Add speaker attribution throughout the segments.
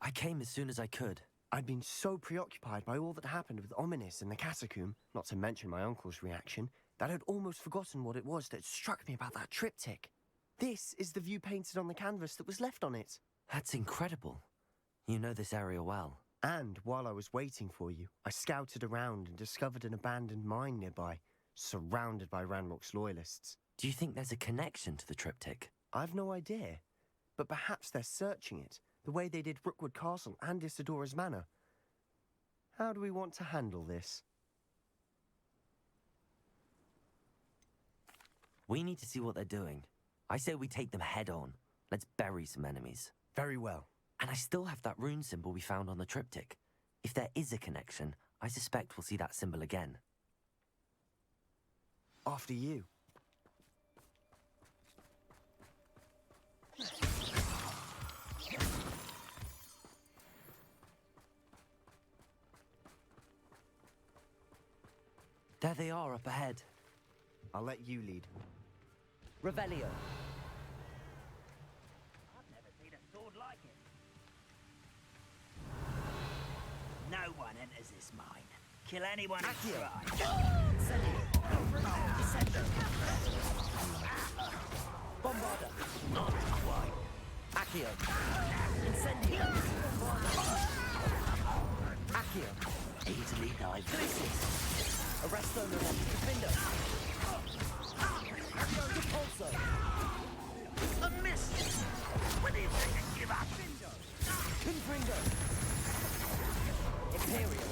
Speaker 1: I came as soon as I could.
Speaker 2: I'd been so preoccupied by all that happened with Ominis and the catacomb, not to mention my uncle's reaction, that I'd almost forgotten what it was that struck me about that triptych. This is the view painted on the canvas that was left on it.
Speaker 1: That's incredible. You know this area well.
Speaker 2: And while I was waiting for you, I scouted around and discovered an abandoned mine nearby, surrounded by Ranrock's loyalists.
Speaker 1: Do you think there's a connection to the triptych?
Speaker 2: I've no idea, but perhaps they're searching it, the way they did Rookwood Castle and Isidora's Manor. How do we want to handle this?
Speaker 1: We need to see what they're doing. I say we take them head on. Let's bury some enemies.
Speaker 2: Very well.
Speaker 1: And I still have that rune symbol we found on the triptych. If there is a connection, I suspect we'll see that symbol again.
Speaker 2: After you.
Speaker 1: There they are up ahead.
Speaker 2: I'll let you lead.
Speaker 1: Revelio.
Speaker 3: I've never seen a sword like it. No one enters this mine. Kill anyone who tries.
Speaker 1: Bombarda. Not quite. Accio. Incendio. Accio.
Speaker 3: Easily dive.
Speaker 1: Arresto Milan. Defender. Repulso.
Speaker 3: A miss! When do you think you give up?
Speaker 1: Confringo. Imperial.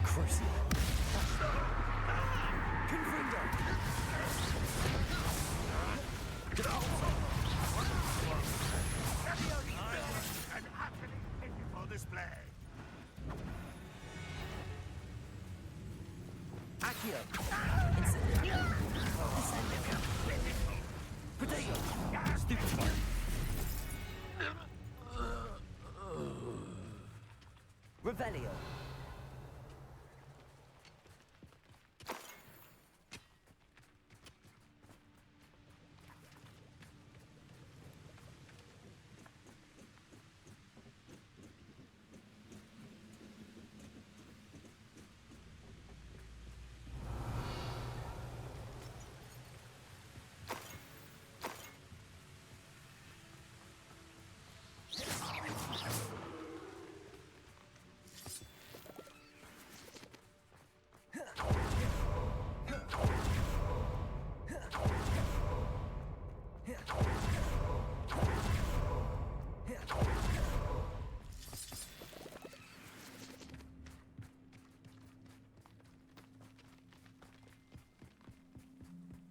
Speaker 1: Crucial. Confringo.
Speaker 3: An utterly pitiful display.
Speaker 1: Accio. Incendio. Incendio. Potato. Stupefy. Revelio.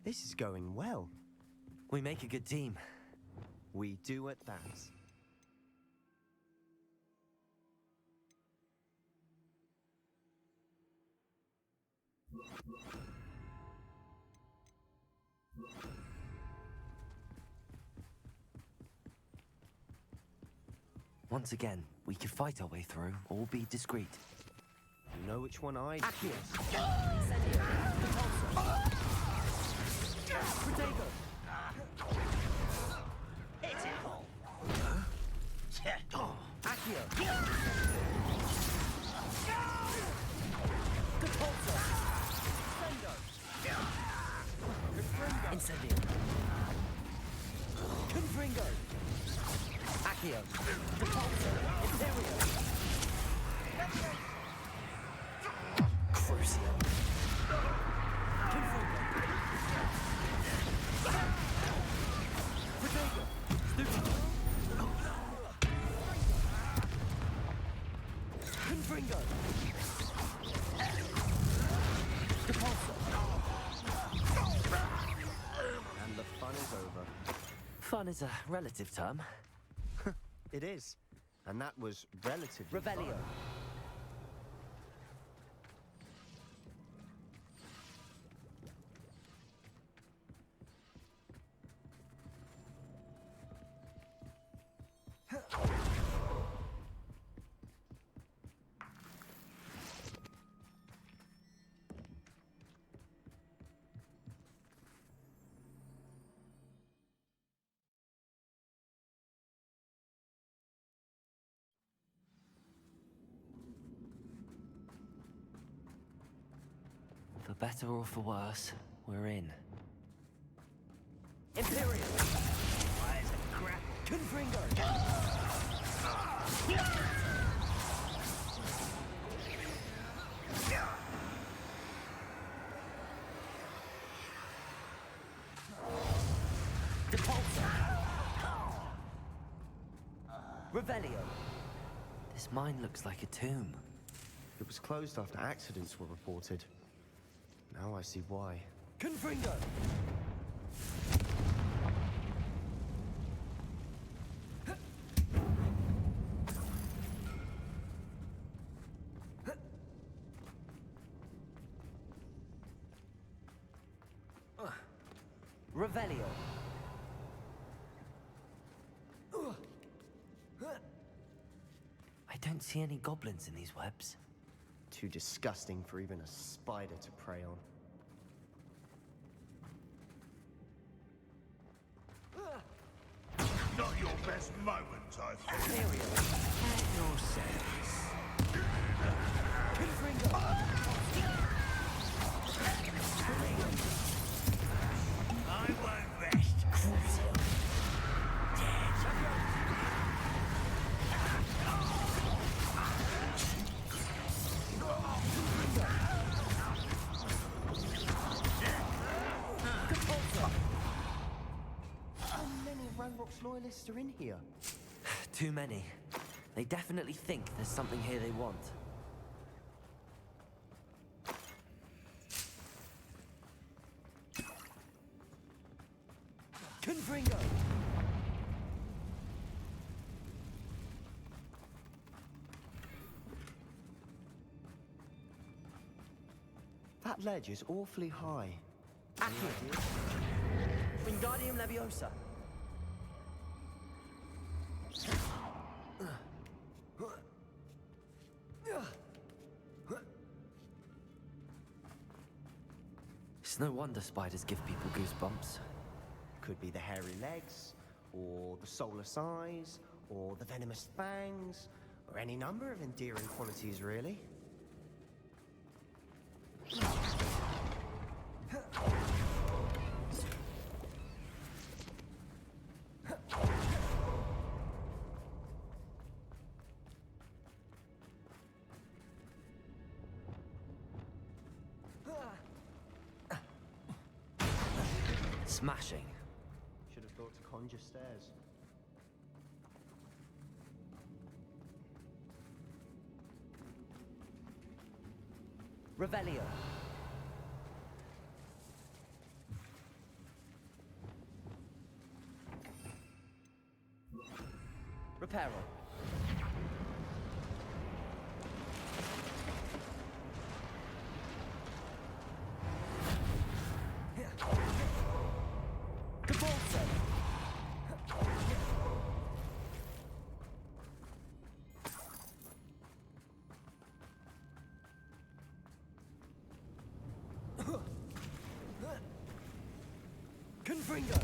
Speaker 2: This is going well.
Speaker 1: We make a good team.
Speaker 2: We do at that.
Speaker 1: Once again, we could fight our way through or be discreet.
Speaker 2: You know which one I
Speaker 1: Accio. Incendio. Protego.
Speaker 3: Hit it all.
Speaker 1: Accio. Repulso. Incendio. Confringo. Accio. Repulso. Imperio. Crucial. Confringo. Protego. Stupefy. Confringo. Repulso.
Speaker 2: and the fun is over.
Speaker 1: Fun is a relative term.
Speaker 2: It is. And that was relatively
Speaker 1: Revelio.
Speaker 2: fun.
Speaker 1: For better or for worse, we're in.
Speaker 2: Imperial!
Speaker 3: Where's a crap?
Speaker 2: Confringo!
Speaker 1: Revelio. This mine looks like a tomb.
Speaker 2: It was closed after accidents were reported. Now I see why.
Speaker 1: Confringo! Revelio. I don't see any goblins in these webs.
Speaker 2: Too disgusting for even a spider to prey on.
Speaker 4: Not your best moment, I think.
Speaker 3: At your service. I won't rest.
Speaker 2: How many Ranrock's loyalists are in here?
Speaker 1: Too many. They definitely think there's something here they want. Confringo!
Speaker 2: That ledge is awfully high.
Speaker 1: Accio. Wingardium Leviosa. It's no wonder spiders give people goosebumps.
Speaker 2: Could be the hairy legs, or the soulless eyes, or the venomous fangs, or any number of endearing qualities, really.
Speaker 1: Smashing.
Speaker 2: Should have thought to conjure stairs.
Speaker 1: Revelio. Reparo. Cabalso. Confringo.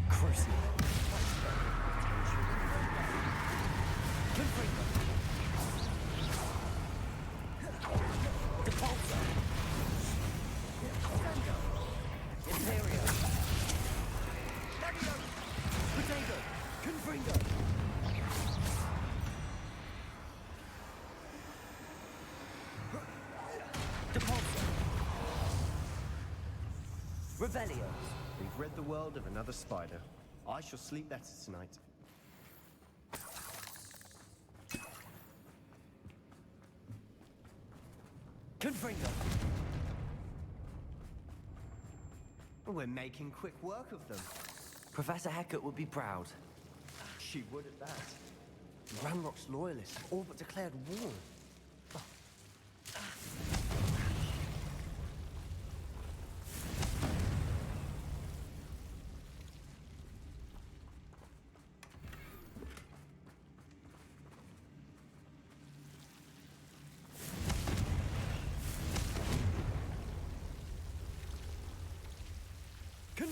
Speaker 1: Crucible. Confringo. Depulso. Imperio. Potato. Confringo. Depulso. Revelio.
Speaker 2: We've read the world of another spider. I shall sleep better tonight.
Speaker 1: Confringo.
Speaker 2: We're making quick work of them.
Speaker 1: Professor Hecat would be proud.
Speaker 2: She would at that. Ranrock's loyalists have all but declared war.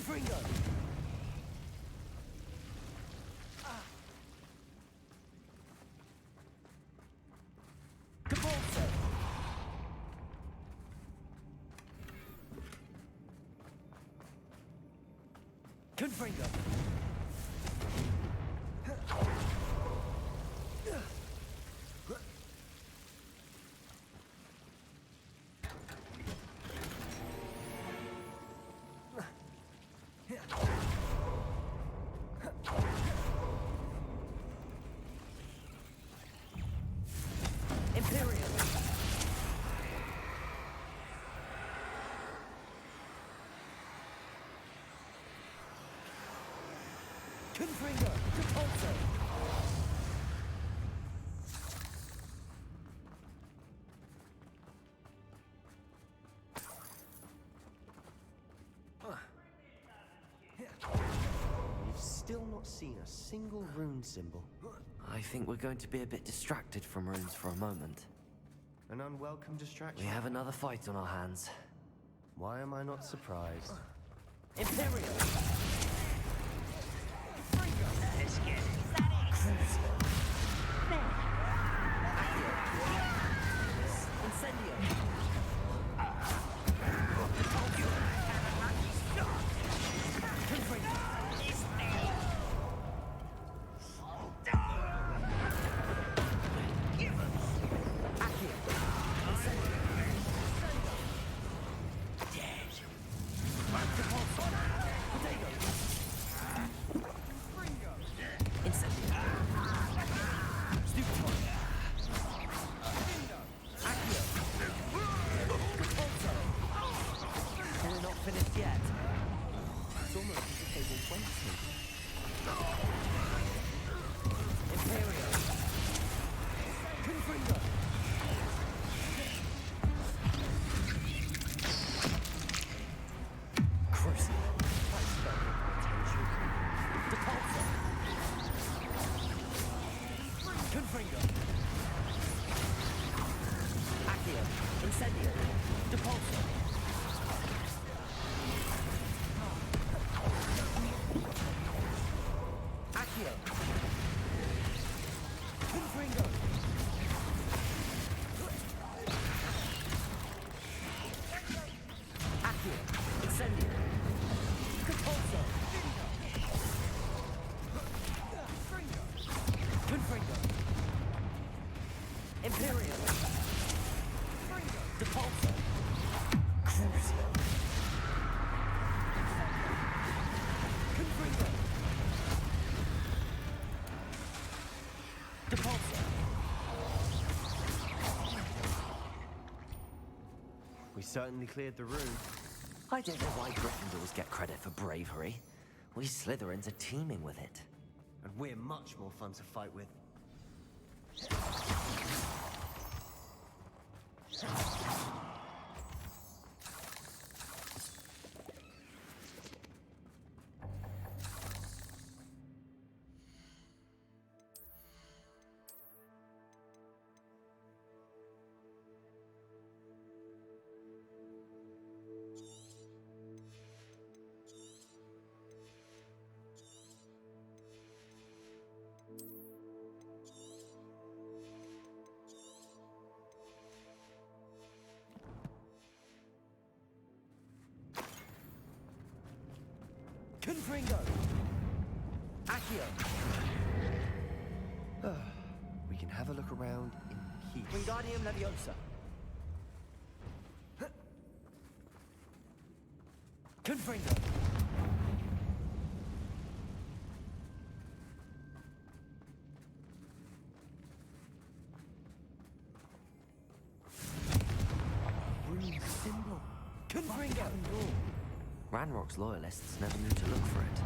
Speaker 2: Confringo! Cabalso! Confringo! Imperial! Confringo! Cabalso! We've still not seen a single rune symbol.
Speaker 1: I think we're going to be a bit distracted from runes for a moment.
Speaker 2: An unwelcome distraction.
Speaker 1: We have another fight on our hands.
Speaker 2: Why am I not surprised?
Speaker 3: Imperial! Let's get it. Is that it?
Speaker 2: Incendio!
Speaker 1: We're not finished yet.
Speaker 2: It's almost as if they were waiting.
Speaker 1: Imperial!
Speaker 2: Confringo!
Speaker 1: Crucial!
Speaker 2: That's felt potential.
Speaker 1: Depulso!
Speaker 2: Confringo!
Speaker 1: Accio! Incendio! Depulso!
Speaker 2: Accio! Confringo!
Speaker 1: Accio! Incendio!
Speaker 2: Cabalso!
Speaker 1: Confringo! Imperial! Depulso! Crucial!
Speaker 2: Confringo!
Speaker 1: Depulso!
Speaker 2: We certainly cleared the room.
Speaker 1: I don't know why Gryffindors get credit for bravery. We Slytherins are teeming with it.
Speaker 2: And we're much more fun to fight with. Confringo! Accio! We can have a look around in peace.
Speaker 1: Wingardium Leviosa!
Speaker 2: Confringo! Rune symbol! Confringo!
Speaker 1: Ranrock's loyalists never knew to look for it.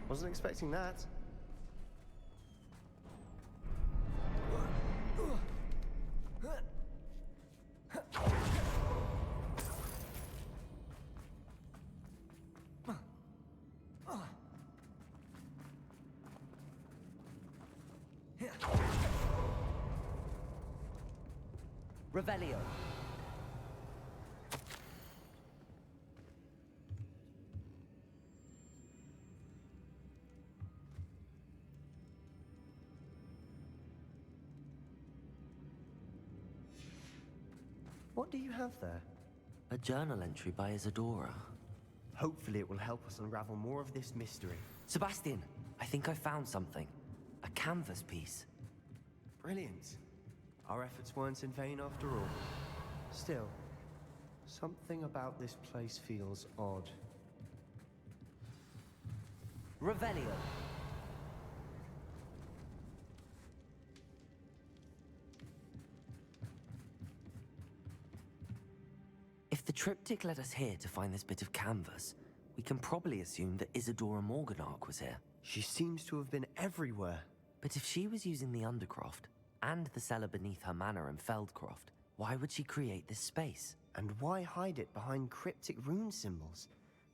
Speaker 2: Wasn't expecting that.
Speaker 1: Revelio.
Speaker 2: What do you have there?
Speaker 1: A journal entry by Isadora.
Speaker 2: Hopefully it will help us unravel more of this mystery.
Speaker 1: Sebastian, I think I found something. A canvas piece.
Speaker 2: Brilliant. Our efforts weren't in vain after all. Still, something about this place feels odd.
Speaker 1: Revelio. If the triptych led us here to find this bit of canvas, we can probably assume that Isadora Morganark was here.
Speaker 2: She seems to have been everywhere.
Speaker 1: But if she was using the Undercroft, and the cellar beneath her manor in Feldcroft, why would she create this space?
Speaker 2: And why hide it behind cryptic rune symbols?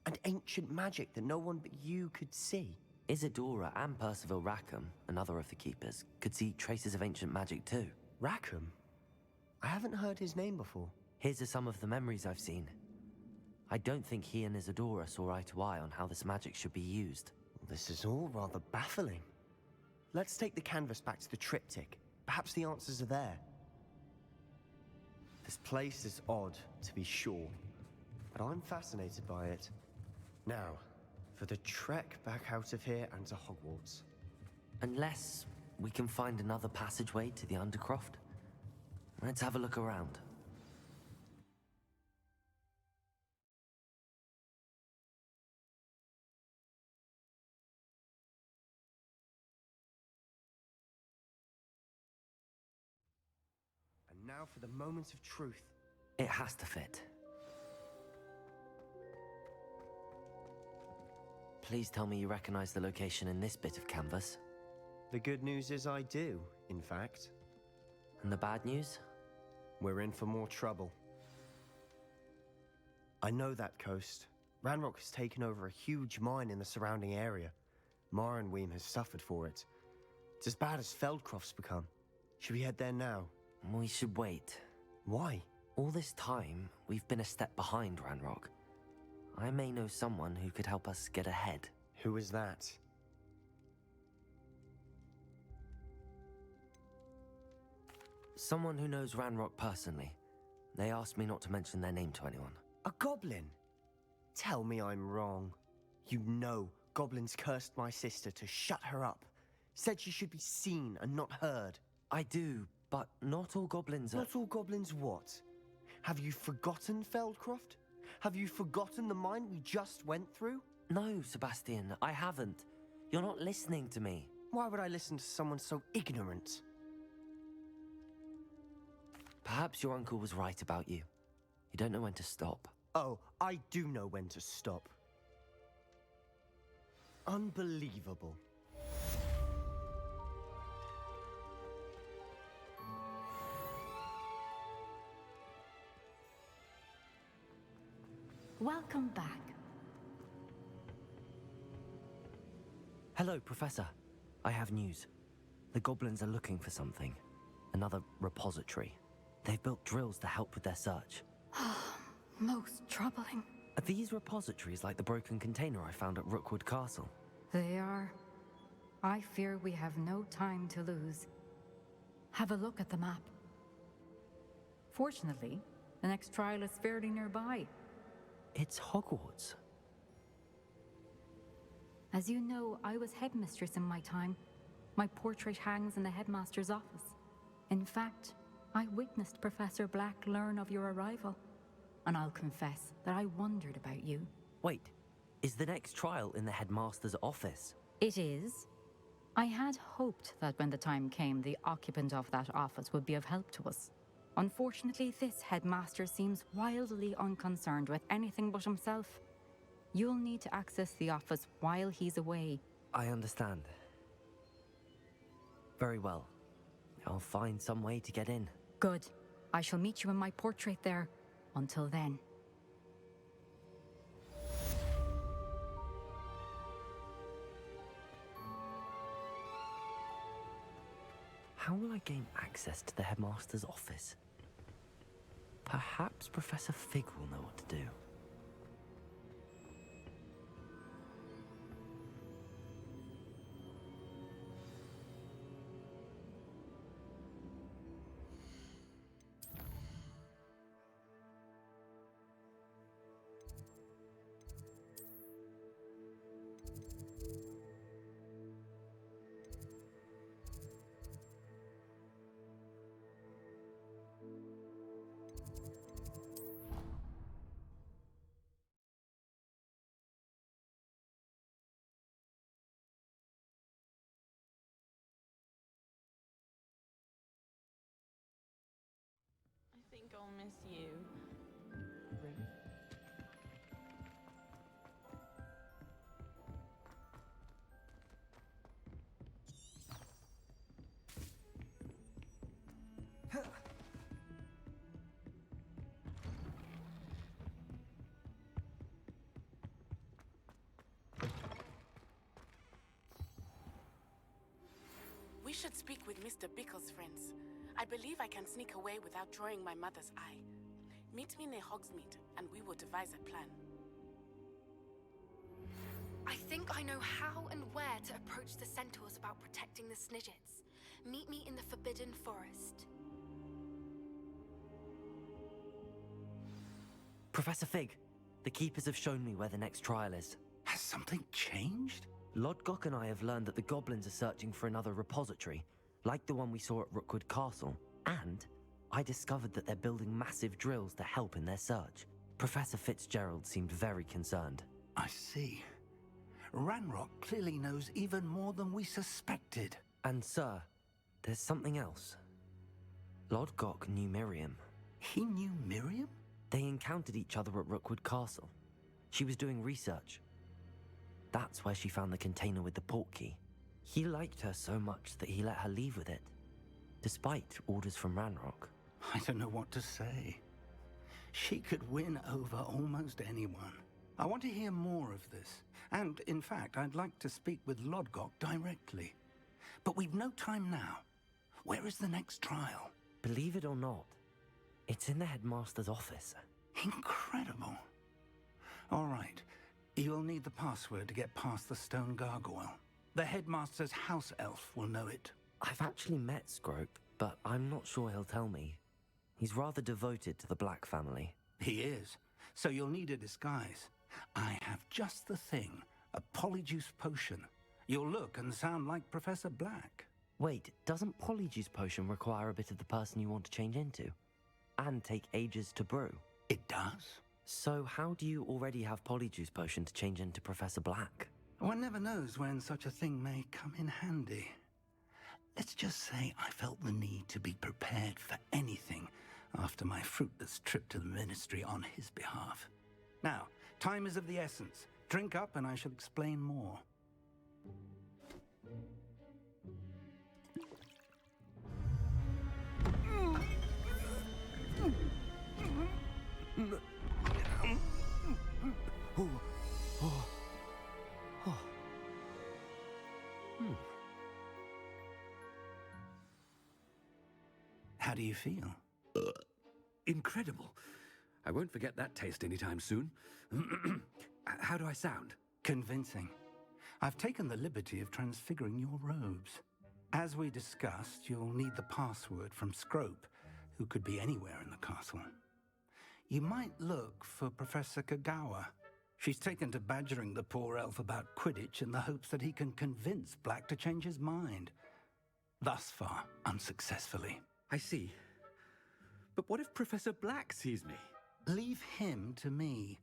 Speaker 2: And ancient magic that no one but you could see?
Speaker 1: Isadora and Percival Rackham, another of the keepers, could see traces of ancient magic too.
Speaker 2: Rackham? I haven't heard his name before.
Speaker 1: Here's are some of the memories I've seen. I don't think he and Isadora saw eye to eye on how this magic should be used.
Speaker 2: This is all rather baffling. Let's take the canvas back to the triptych. Perhaps the answers are there. This place is odd, to be sure, but I'm fascinated by it. Now, for the trek back out of here and to Hogwarts.
Speaker 1: Unless we can find another passageway to the Undercroft. Let's have a look around.
Speaker 2: And now for the moment of truth.
Speaker 1: It has to fit. Please tell me you recognize the location in this bit of canvas.
Speaker 2: The good news is I do, in fact.
Speaker 1: And the bad news?
Speaker 2: We're in for more trouble. I know that coast. Ranrock has taken over a huge mine in the surrounding area. Marenweem has suffered for it. It's as bad as Feldcroft's become. Should we head there now?
Speaker 1: We should wait.
Speaker 2: Why?
Speaker 1: All this time, we've been a step behind Ranrock. I may know someone who could help us get ahead.
Speaker 2: Who is that?
Speaker 1: Someone who knows Ranrock personally. They asked me not to mention their name to anyone.
Speaker 2: A goblin? Tell me I'm wrong. You know goblins cursed my sister to shut her up. Said she should be seen and not heard.
Speaker 1: I do, but not all goblins are...
Speaker 2: Not all goblins what? Have you forgotten Feldcroft? Have you forgotten the mine we just went through?
Speaker 1: No, Sebastian, I haven't. You're not listening to me.
Speaker 2: Why would I listen to someone so ignorant?
Speaker 1: Perhaps your uncle was right about you. You don't know when to stop.
Speaker 2: Oh, I do know when to stop. Unbelievable.
Speaker 5: Welcome back.
Speaker 1: Hello, Professor. I have news. The goblins are looking for something. Another repository. They've built drills to help with their search.
Speaker 5: Most troubling.
Speaker 1: Are these repositories like the broken container I found at Rookwood Castle?
Speaker 5: They are. I fear we have no time to lose. Have a look at the map. Fortunately, the next trial is fairly nearby.
Speaker 1: It's Hogwarts.
Speaker 5: As you know, I was headmistress in my time. My portrait hangs in the headmaster's office. In fact, I witnessed Professor Black learn of your arrival. And I'll confess that I wondered about you.
Speaker 1: Wait, is the next trial in the headmaster's office?
Speaker 5: It is. I had hoped that when the time came, the occupant of that office would be of help to us. Unfortunately, this headmaster seems wildly unconcerned with anything but himself. You'll need to access the office while he's away.
Speaker 1: I understand. Very well. I'll find some way to get in.
Speaker 5: Good. I shall meet you in my portrait there. Until then.
Speaker 1: How will I gain access to the headmaster's office? Perhaps Professor Fig will know what to do.
Speaker 6: I think I'll miss you.
Speaker 7: We should speak with Mr. Bickle's friends. I believe I can sneak away without drawing my mother's eye. Meet me near Hogsmeade, and we will devise a plan.
Speaker 8: I think I know how and where to approach the centaurs about protecting the Snidgets. Meet me in the Forbidden Forest.
Speaker 1: Professor Fig, the Keepers have shown me where the next trial is.
Speaker 9: Has something changed?
Speaker 1: Lodgok and I have learned that the goblins are searching for another repository, like the one we saw at Rookwood Castle. And I discovered that they're building massive drills to help in their search. Professor Fitzgerald seemed very concerned.
Speaker 9: I see. Ranrock clearly knows even more than we suspected.
Speaker 1: And sir, there's something else. Lodgok knew Miriam.
Speaker 9: He knew Miriam?
Speaker 1: They encountered each other at Rookwood Castle. She was doing research. That's where she found the container with the portkey. He liked her so much that he let her leave with it, despite orders from Ranrock.
Speaker 9: I don't know what to say. She could win over almost anyone. I want to hear more of this. And, in fact, I'd like to speak with Lodgok directly. But we've no time now. Where is the next trial?
Speaker 1: Believe it or not, it's in the headmaster's office.
Speaker 9: Incredible. All right. You'll need the password to get past the stone gargoyle. The headmaster's house elf will know it.
Speaker 1: I've actually met Scrope, but I'm not sure he'll tell me. He's rather devoted to the Black family.
Speaker 9: He is. So you'll need a disguise. I have just the thing. A polyjuice potion. You'll look and sound like Professor Black.
Speaker 1: Wait, doesn't Polyjuice Potion require a bit of the person you want to change into? And take ages to brew?
Speaker 9: It does.
Speaker 1: So how do you already have Polyjuice Potion to change into Professor Black?
Speaker 9: One never knows when such a thing may come in handy. Let's just say I felt the need to be prepared for anything after my fruitless trip to the Ministry on his behalf. Now, time is of the essence. Drink up and I shall explain more. How do you feel?
Speaker 10: Incredible. I won't forget that taste anytime soon. How do I sound?
Speaker 9: Convincing. I've taken the liberty of transfiguring your robes. As we discussed, you'll need the password from Scrope, who could be anywhere in the castle. You might look for Professor Kagawa. She's taken to badgering the poor elf about Quidditch in the hopes that he can convince Black to change his mind. Thus far, unsuccessfully.
Speaker 10: I see. But what if Professor Black sees me?
Speaker 9: Leave him to me.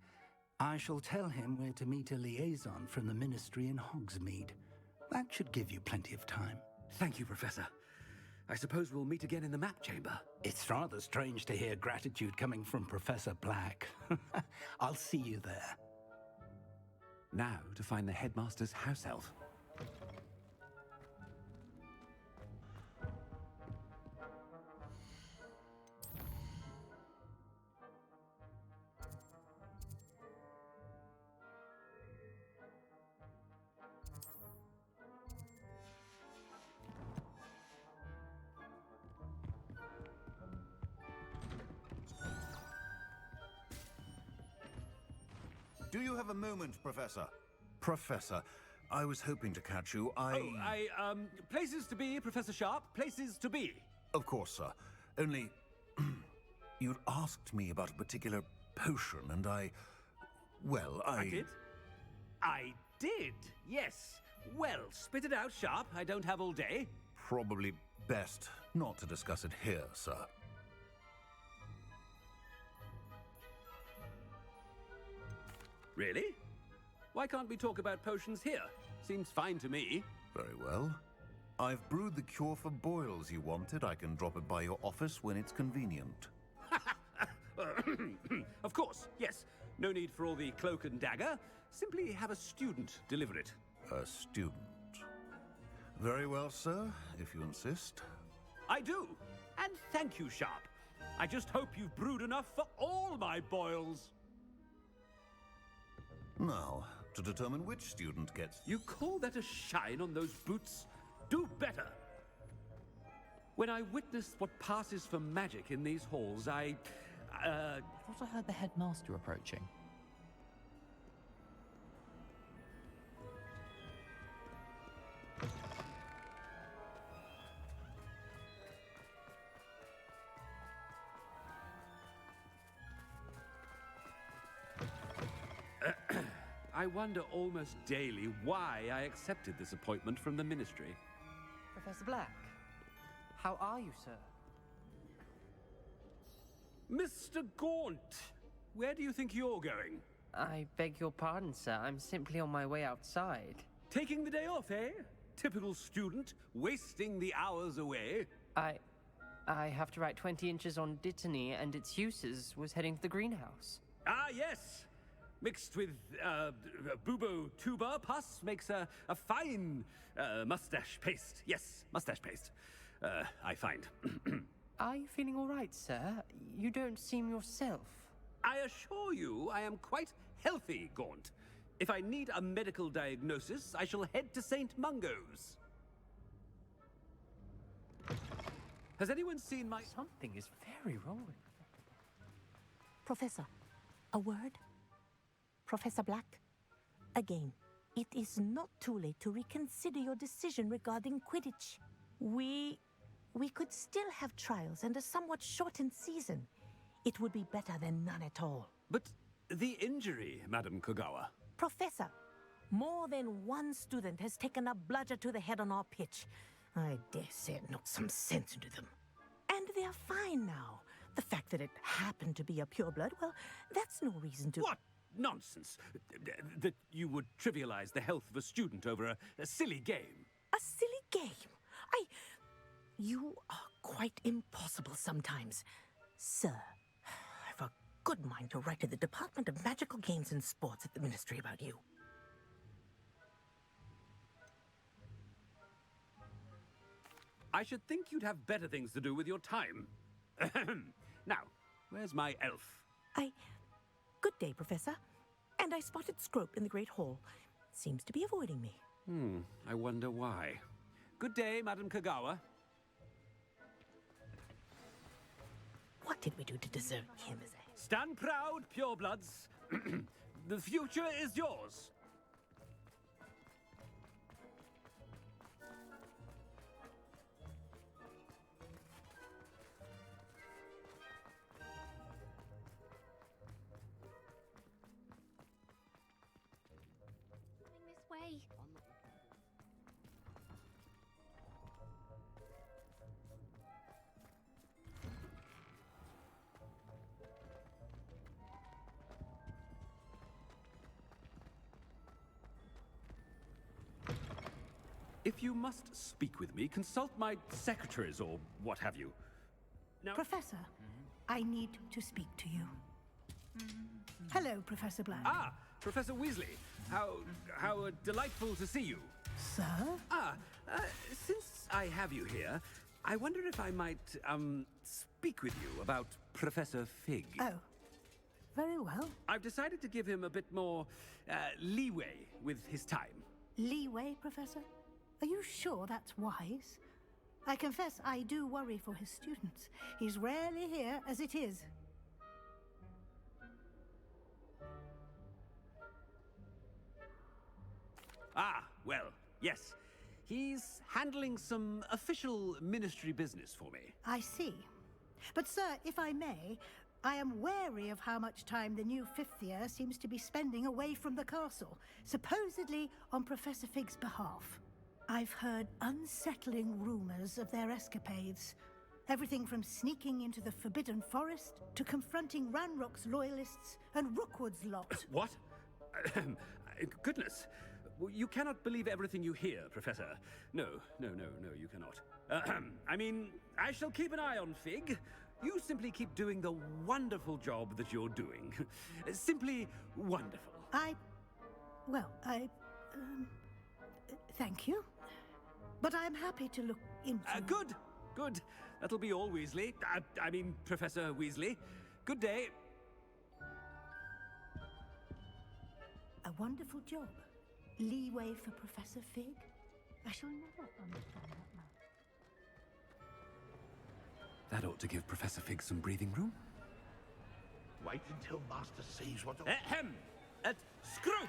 Speaker 9: I shall tell him where to meet a liaison from the Ministry in Hogsmeade. That should give you plenty of time.
Speaker 10: Thank you, Professor. I suppose we'll meet again in the map chamber.
Speaker 9: It's rather strange to hear gratitude coming from Professor Black. I'll see you there.
Speaker 10: Now to find the headmaster's house elf.
Speaker 4: Do you have a moment, Professor? Professor, I was hoping to catch you.
Speaker 10: Places to be, Professor Sharp. Places to be.
Speaker 4: Of course, sir. Only... you'd asked me about a particular potion, and I
Speaker 10: did? I did, yes. Well, spit it out, Sharp. I don't have all day.
Speaker 4: Probably best not to discuss it here, sir.
Speaker 10: Really? Why can't we talk about potions here? Seems fine to me.
Speaker 4: Very well. I've brewed the cure for boils you wanted. I can drop it by your office when it's convenient.
Speaker 10: Of course, yes. No need for all the cloak and dagger. Simply have a student deliver it.
Speaker 4: A student. Very well, sir, if you insist.
Speaker 10: I do. And thank you, Sharp. I just hope you've brewed enough for all my boils.
Speaker 4: Now, to determine which student gets...
Speaker 10: You call that a shine on those boots? Do better. When I witnessed what passes for magic in these halls, I
Speaker 11: thought I heard the headmaster approaching.
Speaker 10: I wonder almost daily why I accepted this appointment from the Ministry.
Speaker 2: Professor Black, how are you, sir?
Speaker 10: Mr. Gaunt, where do you think you're going?
Speaker 2: I beg your pardon, sir. I'm simply on my way outside.
Speaker 10: Taking the day off, eh? Typical student, wasting the hours away.
Speaker 2: I have to write 20 inches on Dittany and its uses. Was heading to the greenhouse.
Speaker 10: Ah, yes! Mixed with bubo tuber pus makes a fine mustache paste. Yes, mustache paste. I find.
Speaker 2: Are you feeling all right, sir? You don't seem yourself.
Speaker 10: I assure you I am quite healthy, Gaunt. If I need a medical diagnosis, I shall head to St. Mungo's. Has anyone seen my...
Speaker 2: Something is very wrong with...
Speaker 12: Professor, a word? Professor Black, again, it is not too late to reconsider your decision regarding Quidditch. We could still have trials and a somewhat shortened season. It would be better than none at all.
Speaker 10: But the injury, Madam Kogawa.
Speaker 12: Professor, more than one student has taken a bludger to the head on our pitch. I dare say it knocked some sense into them. And they are fine now. The fact that it happened to be a pureblood, well, that's no reason to...
Speaker 10: What nonsense! That you would trivialize the health of a student over a silly game.
Speaker 12: A silly game? You are quite impossible sometimes. Sir, I've a good mind to write to the Department of Magical Games and Sports at the Ministry about you.
Speaker 10: I should think you'd have better things to do with your time. Now, where's my elf?
Speaker 12: Good day, Professor. And I spotted Scrope in the Great Hall. Seems to be avoiding me.
Speaker 10: I wonder why. Good day, Madam Kogawa.
Speaker 12: What did we do to deserve him as a...
Speaker 10: Stand proud, purebloods. The future is yours.
Speaker 8: This way.
Speaker 10: If you must speak with me, consult my secretaries or what have you. Now...
Speaker 13: Professor, I need to speak to you. Hello, Professor Black.
Speaker 10: Ah, Professor Weasley. How delightful to see you.
Speaker 13: Sir?
Speaker 10: Since I have you here, I wonder if I might, speak with you about Professor Fig.
Speaker 13: Oh, very well.
Speaker 10: I've decided to give him a bit more, leeway with his time.
Speaker 13: Leeway, Professor? Are you sure that's wise? I confess I do worry for his students. He's rarely here as it is.
Speaker 10: Ah, well, yes. He's handling some official ministry business for me.
Speaker 13: I see. But, sir, if I may, I am wary of how much time the new fifth year seems to be spending away from the castle, supposedly on Professor Fig's behalf. I've heard unsettling rumors of their escapades. Everything from sneaking into the Forbidden Forest to confronting Ranrock's loyalists and Rookwood's lot.
Speaker 10: What? Goodness. You cannot believe everything you hear, Professor. No, you cannot. I mean, I shall keep an eye on Fig. You simply keep doing the wonderful job that you're doing. Simply wonderful.
Speaker 13: Thank you. But I'm happy to look into...
Speaker 10: Good. That'll be all, Weasley. I mean, Professor Weasley. Good day.
Speaker 13: A wonderful job. Leeway for Professor Fig? I shall never understand that man.
Speaker 10: That ought to give Professor Fig some breathing room.
Speaker 14: Wait until Master sees what...
Speaker 10: Ahem! At Scrope!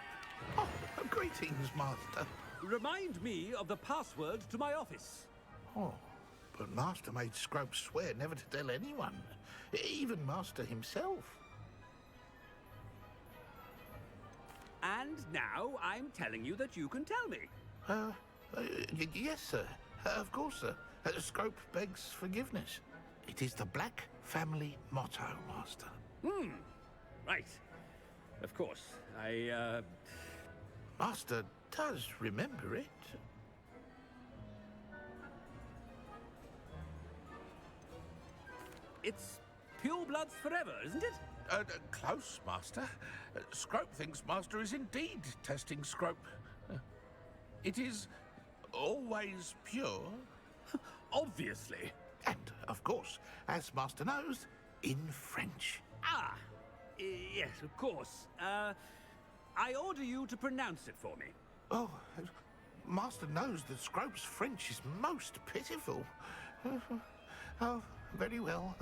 Speaker 14: Oh, greetings, Master.
Speaker 10: Remind me of the password to my office.
Speaker 14: Oh, but Master made Scrope swear never to tell anyone, even Master himself.
Speaker 10: And now I'm telling you that you can tell me.
Speaker 14: Yes, sir. Of course, sir. Scrope begs forgiveness. It is the Black family motto, Master.
Speaker 10: Right. Of course.
Speaker 14: Master does remember it.
Speaker 10: It's pure bloods forever, isn't it?
Speaker 14: Close, Master. Scrope thinks Master is indeed testing Scrope. It is always pure.
Speaker 10: Obviously.
Speaker 14: And, of course, as Master knows, in French.
Speaker 10: Ah, yes, of course. I order you to pronounce it for me.
Speaker 14: Oh, Master knows that Scrope's French is most pitiful. Oh, very well.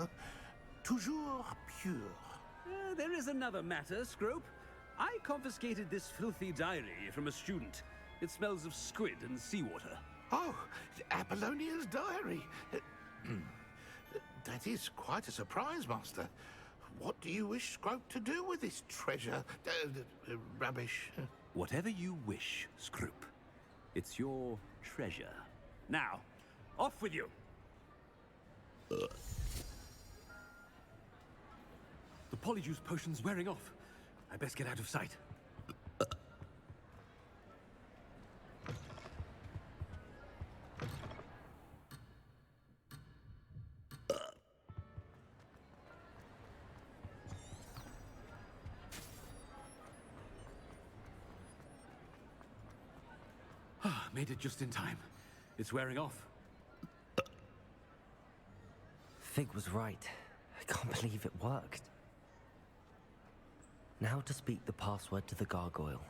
Speaker 14: Toujours pure.
Speaker 10: There is another matter, Scrope. I confiscated this filthy diary from a student. It smells of squid and seawater.
Speaker 14: Oh, Apollonia's diary. That is quite a surprise, Master. What do you wish Scrope to do with this treasure? Rubbish.
Speaker 10: Whatever you wish, Scrope. It's your treasure. Now, off with you. The Polyjuice potion's wearing off. I best get out of sight. Made it just in time. It's wearing off.
Speaker 1: Fig was right. I can't believe it worked. Now to speak the password to the gargoyle.